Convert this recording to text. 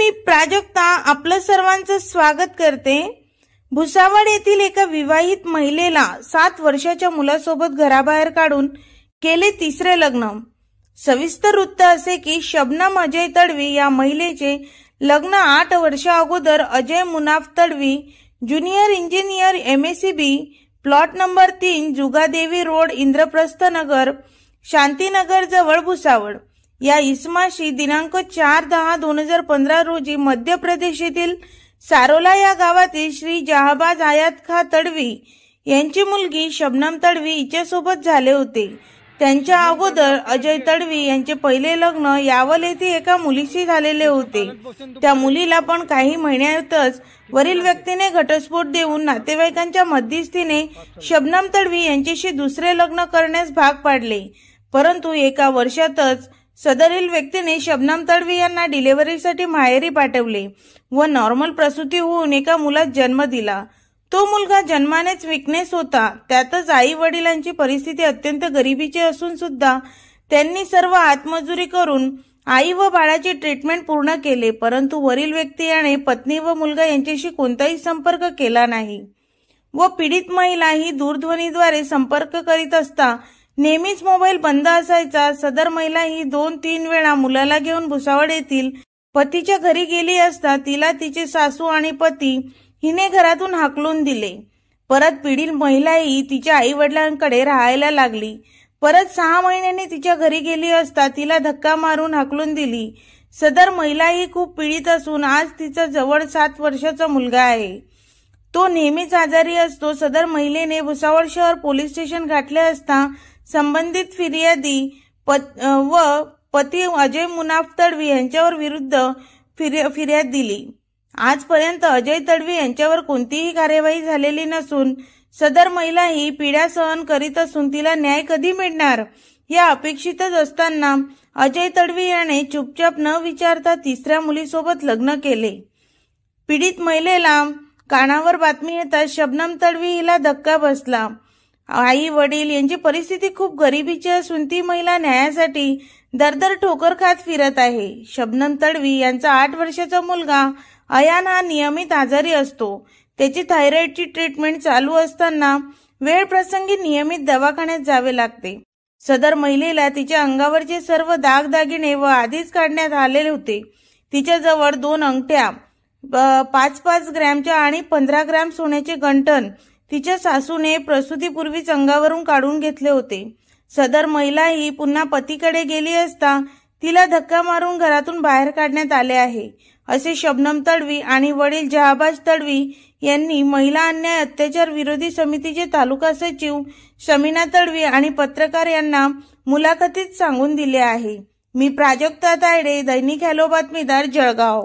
मी प्राजक्ता आपलं सर्वांचं स्वागत करते। भुसावळ येथील एका विवाहित महिलेला 7 वर्षाच्या मुलासोबत घराबाहेर काढून केले तिसरे लग्न। सविस्तर वृत्त असे की शबनम अजय तडवी या महिलेचे लग्न 8 वर्षा अगोदर Ajay Munaf Tadvi junior engineer MACB plot number 3 Jugadevi road Indraprastha Nagar Shantinagar जवळ भुसावळ या इसमाशी दिनांक 4/10/2015 रोजी मध्य प्रदेश येथील सारोला या गावातील श्री जहाबाज आयात खा तडवी यांची मुलगी शबनम तडवी हिच्यासोबत झाले होते। त्यांच्या अगोदर अजय तडवी यांचे पहिले लग्न यावल येथे एका मुलीशी झालेले होते। त्या मुलीला पण काही महिन्यातच वरील व्यक्तीने घटस्फोट देऊन नातेवाईकांच्या मध्यस्थीने शबनम तडवी यांच्याशी दुसरे लग्न करण्यास भाग पाडले। परंतु एका वर्षातच सदरील व्यक्तीने शबनम तडवी यांना डिलिव्हरीसाठी माहेरी पाठवले व नॉर्मल प्रसूती होऊन एका मुलास जन्म दिला। तो मुलगा जन्मानेच विकनेस होता। त्यातच आई वडिलांची परिस्थिती अत्यंत गरिबीची असून सुद्धा त्यांनी सर्व आत्मजुरी करून आई व बाळाची ट्रीटमेंट पूर्ण केले। परंतु वरील व्यक्ती याने पत्नी व मुलगा यांच्याशी कोणताही संपर्क केला नाही व पीडित महिला ही दूरध्वनीद्वारे संपर्क करीत असता नेहमीच मोबाईल बंद असायचा। सदर महिला ही 2-3 वेळा मुलाला घेऊन भुसावळ येथील पतीच्या घरी गेली असता तिला तिचे सासू आणि पती हिने घरातून हाकलून दिले। परत पीडित महिला ही तिच्या आई वडिलांकडे राहायला लागली। परत 6 महिन्यांनी तिच्या घरी गेली असता तिला धक्का मारून हाकलून दिली। सदर महिला ही खूप पीडित असून आज तिचा जवळ 7 वर्षाचा मुलगा आहे। तो नेहमीच आजारी असतो। सदर महिलेने भुसावळ शहर पोलीस स्टेशन गाठले असता संबंधित फिर्यादी व पती अजय मुनाफ तडवी यांच्यावर विरुद्ध फिर्याद दिली। आजपर्यंत अजय तडवी यांच्यावर कोणतीही कार्यवाही झालेली नसून सदर महिला ही पीडा सहन करीत असून तिला न्याय कधी मिळणार या अपेक्षितच असताना अजय तडवी याने चुपचाप न विचारता तिसऱ्या मुलीसोबत लग्न केले। पीडित महिलेला कानावर बातमी येताच शबनम तडवी हिला धक्का बसला। आई वडील यांची परिस्थिती खूप गरिबीची असून ती महिला न्यायासाठी दरदर ठोकर खात फिरत आहे। शबनम तडवी यांचा 8 वर्षाचा मुलगा अयान हा नियमित आजारी असतो। त्याची थायरॉइडची ट्रीटमेंट चालू असताना वेळ प्रसंगी नियमित दवाखान्यात जावे लागते। सदर महिलेला तिच्या अंगावरचे सर्व दागदागिने व आधीच काढण्यात आलेले होते। तिच्याजवळ 2 अंगठ्या 5-5 ग्रॅमच्या आणि 15 ग्रॅम सोन्याचे गंठण तिच्या सासूने प्रसूतीपूर्वीच अंगावरून काढून घेतले होते। सदर महिला ही पुन्हा पतीकडे गेली असता तिला धक्का मारून घरातून बाहेर काढण्यात आले आहे, असे शबनम तडवी आणि वडील जहाबाज तडवी यांनी महिला अन्याय अत्याचार विरोधी समितीचे तालुका सचिव शमीना तडवी आणि पत्रकार यांना मुलाखतीत सांगून दिले आहे। मी प्राजक्ता तायडे, दैनिक हॅलो बातमीदार, जळगाव।